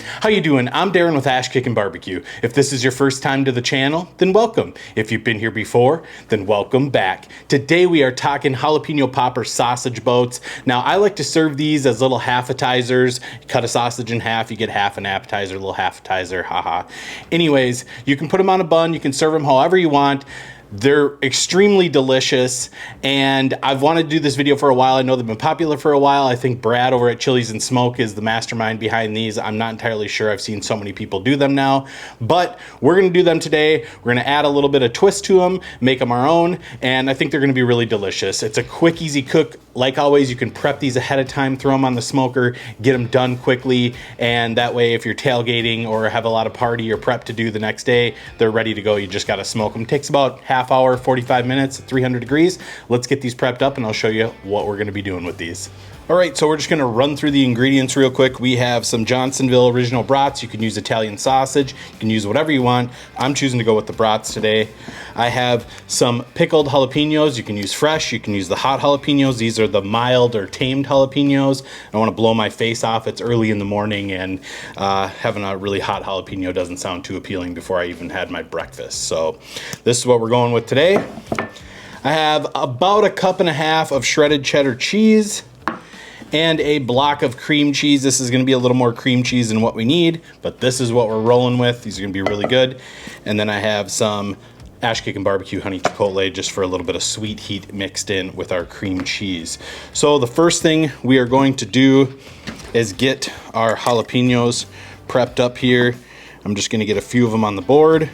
How you doing? I'm Darren with Kickin BBQ. If this is your first time to the channel, then welcome. If you've been here before, then welcome back. Today we are talking jalapeno popper sausage boats. Now I like to serve these as little half-appetizers. You cut a sausage in half, you get half an appetizer, a little half-appetizer, haha. Anyways, you can put them on a bun, you can serve them however you want. They're extremely delicious, and I've wanted to do this video for a while. I know they've been popular for a while. I think Brad over at Chili's and Smoke is the mastermind behind these. I'm not entirely sure. I've seen so many people do them now, but we're gonna do them today. We're gonna add a little bit of twist to them, make them our own, and I think they're gonna be really delicious. It's a quick, easy cook. Like always, you can prep these ahead of time, throw them on the smoker, get them done quickly, and that way if you're tailgating or have a lot of party or prep to do the next day, they're ready to go. You just gotta smoke them. It takes about half hour, 45 minutes at 300 degrees. Let's get these prepped up and I'll show you what we're gonna be doing with these. All right, so we're just gonna run through the ingredients real quick. We have some Johnsonville original brats. You can use Italian sausage. You can use whatever you want. I'm choosing to go with the brats today. I have some pickled jalapenos. You can use fresh. You can use the hot jalapenos. These are the mild or tamed jalapenos. I wanna blow my face off. It's early in the morning and having a really hot jalapeno doesn't sound too appealing before I even had my breakfast. So this is what we're going with today. I have about 1.5 cups of shredded cheddar cheese and a block of cream cheese. This is gonna be a little more cream cheese than what we need, but this is what we're rolling with. These are gonna be really good. And then I have some Kickin BBQ honey chipotle just for a little bit of sweet heat mixed in with our cream cheese. So the first thing we are going to do is get our jalapenos prepped up here. I'm just gonna get a few of them on the board.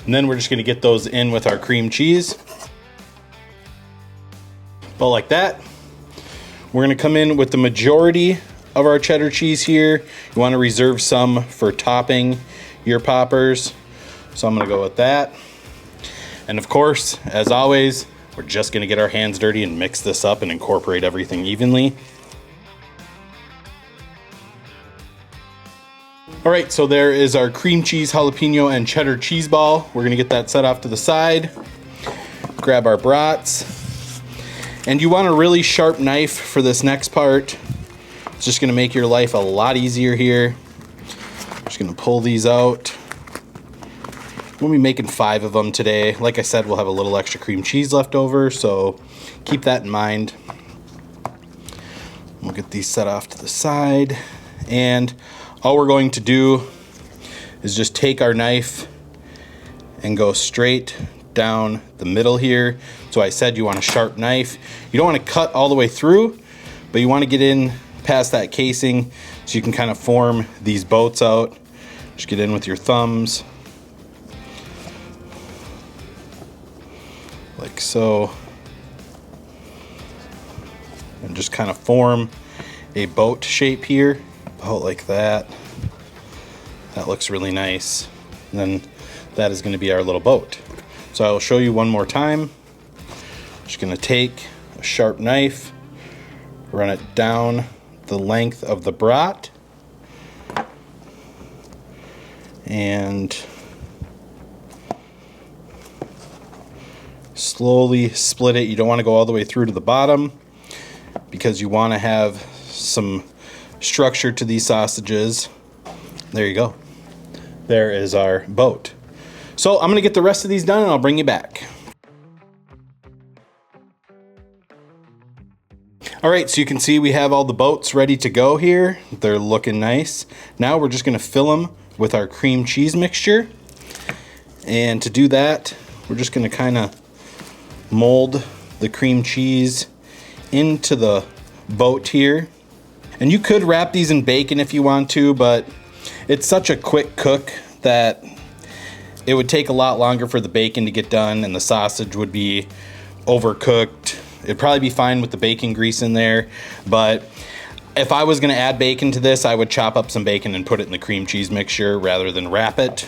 And then we're just gonna get those in with our cream cheese. About like that. We're gonna come in with the majority of our cheddar cheese here. You wanna reserve some for topping your poppers. So I'm gonna go with that. And of course, as always, we're just gonna get our hands dirty and mix this up and incorporate everything evenly. All right, so there is our cream cheese, jalapeno, and cheddar cheese ball. We're gonna get that set off to the side. Grab our brats. And you want a really sharp knife for this next part. It's just gonna make your life a lot easier here. Just gonna pull these out. We'll be making 5 of them today. Like I said, we'll have a little extra cream cheese left over, so keep that in mind. We'll get these set off to the side. And all we're going to do is just take our knife and go straight down the middle here. So I said you want a sharp knife. You don't want to cut all the way through, but you want to get in past that casing so you can kind of form these boats out. Just get in with your thumbs. Like so. And just kind of form a boat shape here. About like that. That looks really nice. And then that is going to be our little boat. So I will show you one more time. Just going to take a sharp knife, run it down the length of the brat, and slowly split it. You don't want to go all the way through to the bottom because you want to have some structure to these sausages. There you go. There is our boat. So I'm gonna get the rest of these done and I'll bring you back. All right, so you can see we have all the boats ready to go here. They're looking nice. Now we're just gonna fill them with our cream cheese mixture. And to do that, we're just gonna kind of mold the cream cheese into the boat here. And you could wrap these in bacon if you want to, but it's such a quick cook that it would take a lot longer for the bacon to get done and the sausage would be overcooked. It'd probably be fine with the bacon grease in there, but if I was gonna add bacon to this, I would chop up some bacon and put it in the cream cheese mixture rather than wrap it.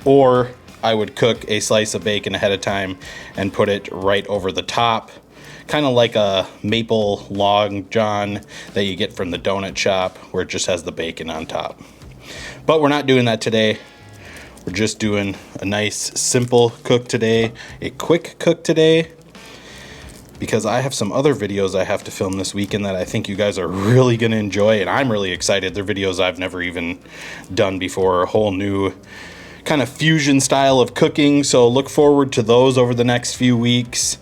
Or I would cook a slice of bacon ahead of time and put it right over the top. Kind of like a maple long john that you get from the donut shop where it just has the bacon on top. But we're not doing that today. We're just doing a nice simple cook today, a quick cook today. because I have some other videos I have to film this weekend that I think you guys are really going to enjoy, and I'm really excited. They're videos I've never even done before, a whole new kind of fusion style of cooking, so look forward to those over the next few weeks,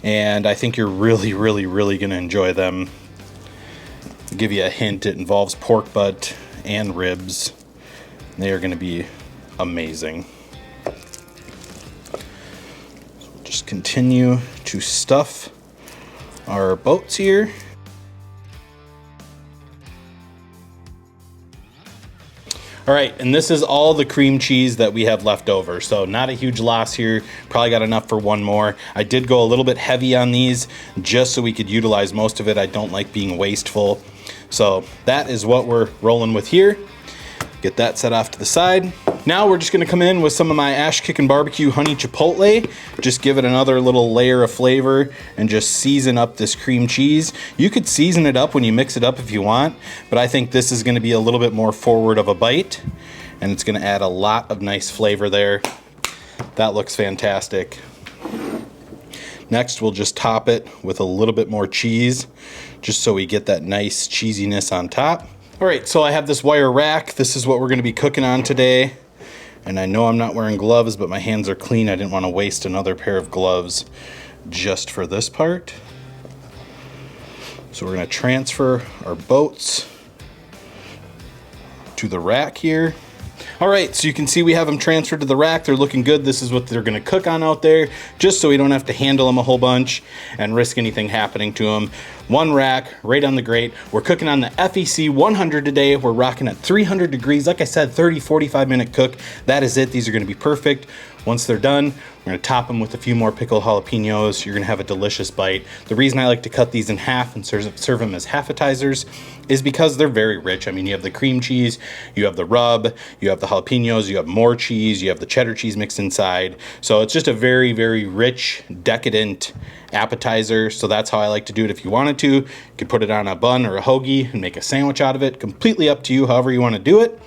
and I think you're really going to enjoy them. I'll give you a hint, it involves pork butt and ribs. They are going to be amazing. Just continue to stuff our boats here. All right, and this is all the cream cheese that we have left over, so not a huge loss here. Probably got enough for one more. I did go a little bit heavy on these just so we could utilize most of it. I don't like being wasteful. So that is what we're rolling with here. Get that set off to the side. Now we're just gonna come in with some of my Kickin BBQ honey chipotle. Just give it another little layer of flavor and just season up this cream cheese. You could season it up when you mix it up if you want, but I think this is gonna be a little bit more forward of a bite, and it's gonna add a lot of nice flavor there. That looks fantastic. Next, we'll just top it with a little bit more cheese, just so we get that nice cheesiness on top. All right, so I have this wire rack. This is what we're gonna be cooking on today. And I know I'm not wearing gloves, but my hands are clean. I didn't want to waste another pair of gloves just for this part. So we're gonna transfer our boats to the rack here. All right, so you can see we have them transferred to the rack. They're looking good. This is what they're gonna cook on out there, just so we don't have to handle them a whole bunch and risk anything happening to them. One rack right on the grate. We're cooking on the FEC 100 today. We're rocking at 300 degrees. Like I said, 30, 45 minute cook. That is it. These are gonna be perfect. Once they're done, we're gonna top them with a few more pickled jalapenos. You're gonna have a delicious bite. The reason I like to cut these in half and serve them as half-appetizers is because they're very rich. I mean, you have the cream cheese, you have the rub, you have the jalapenos, you have more cheese, you have the cheddar cheese mixed inside. So it's just a very rich, decadent appetizer. So that's how I like to do it. If you wanted to, you could put it on a bun or a hoagie and make a sandwich out of it. Completely up to you, however you want to do it.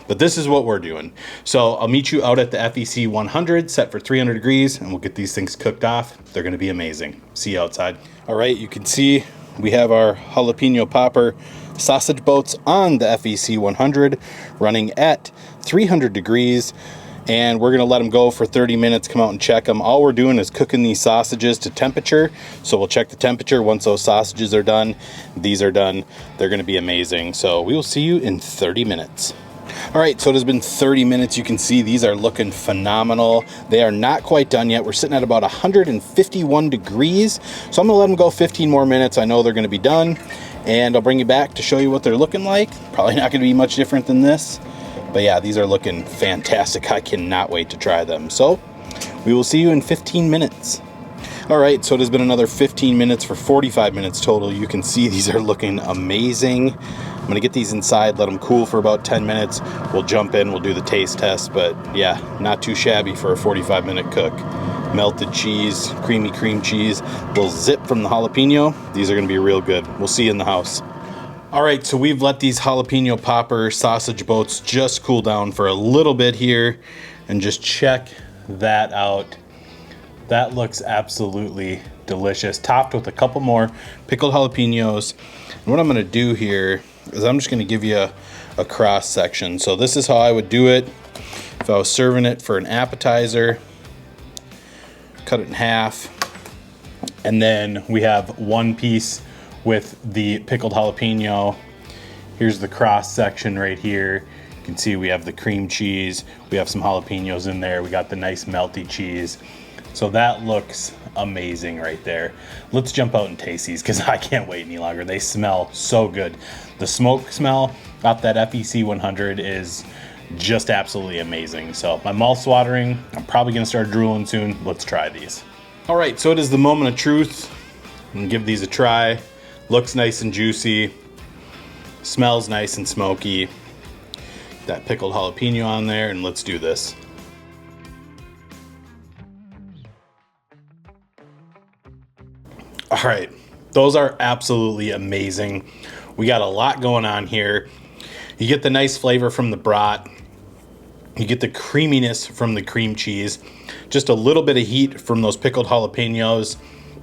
But this is what we're doing. So I'll meet you out at the FEC 100, set for 300 degrees, and we'll get these things cooked off. They're gonna be amazing. See you outside. All right, you can see we have our jalapeno popper sausage boats on the FEC 100, running at 300 degrees. And we're gonna let them go for 30 minutes, come out and check them. All we're doing is cooking these sausages to temperature. So we'll check the temperature once those sausages are done. These are done. They're gonna be amazing. So we will see you in 30 minutes. All right, so it has been 30 minutes. You can see these are looking phenomenal. They are not quite done yet. We're sitting at about 151 degrees. So I'm gonna let them go 15 more minutes. I know they're gonna be done. And I'll bring you back to show you what they're looking like. Probably not gonna be much different than this. But yeah, these are looking fantastic. I cannot wait to try them. So we will see you in 15 minutes. All right, so it has been another 15 minutes for 45 minutes total. You can see these are looking amazing. I'm gonna get these inside, let them cool for about 10 minutes. We'll jump in, we'll do the taste test, but yeah, not too shabby for a 45-minute cook. Melted cheese, creamy cream cheese, little zip from the jalapeno. These are gonna be real good. We'll see you in the house. All right, so we've let these jalapeno popper sausage boats just cool down for a little bit here, and just check that out. That looks absolutely delicious, topped with a couple more pickled jalapenos. And what I'm gonna do here is I'm just gonna give you a cross section. So this is how I would do it if I was serving it for an appetizer. Cut it in half. And then we have one piece with the pickled jalapeno. Here's the cross section right here. You can see we have the cream cheese. We have some jalapenos in there. We got the nice melty cheese. So that looks amazing right there. Let's jump out and taste these because I can't wait any longer. They smell so good. The smoke smell off that FEC 100 is just absolutely amazing. So my mouth's watering. I'm probably gonna start drooling soon. Let's try these. All right, so it is the moment of truth. I'm gonna give these a try. Looks nice and juicy. Smells nice and smoky. That pickled jalapeno on there, and let's do this. All right, those are absolutely amazing. We got a lot going on here. You get the nice flavor from the brat. You get the creaminess from the cream cheese. Just a little bit of heat from those pickled jalapenos,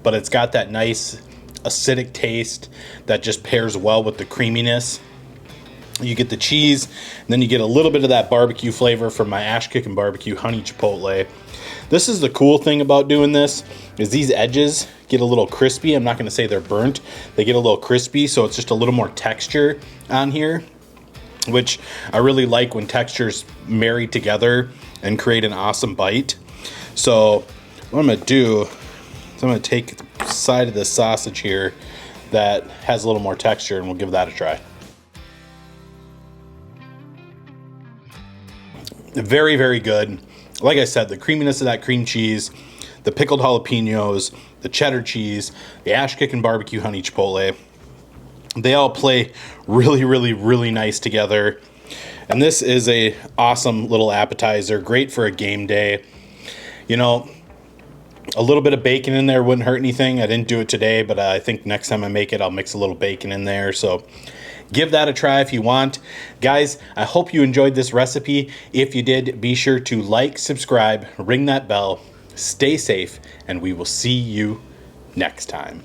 but it's got that nice acidic taste that just pairs well with the creaminess. You get the cheese, and then you get a little bit of that barbecue flavor from my Kickin BBQ honey chipotle. This is the cool thing about doing this, is these edges get a little crispy. I'm not going to say they're burnt. They get a little crispy, so it's just a little more texture on here, which I really like when textures marry together and create an awesome bite. So what I'm going to do is I'm going to take the side of the sausage here that has a little more texture, and we'll give that a try. Very, very good. Like I said, the creaminess of that cream cheese, the pickled jalapenos, the cheddar cheese, the Kickin BBQ honey chipotle, they all play really, really, really nice together. And this is a awesome little appetizer, great for a game day. You know, a little bit of bacon in there wouldn't hurt anything. I didn't do it today, but I think next time I make it, I'll mix a little bacon in there. So give that a try if you want. Guys, I hope you enjoyed this recipe. If you did, be sure to like, subscribe, ring that bell, stay safe, and we will see you next time.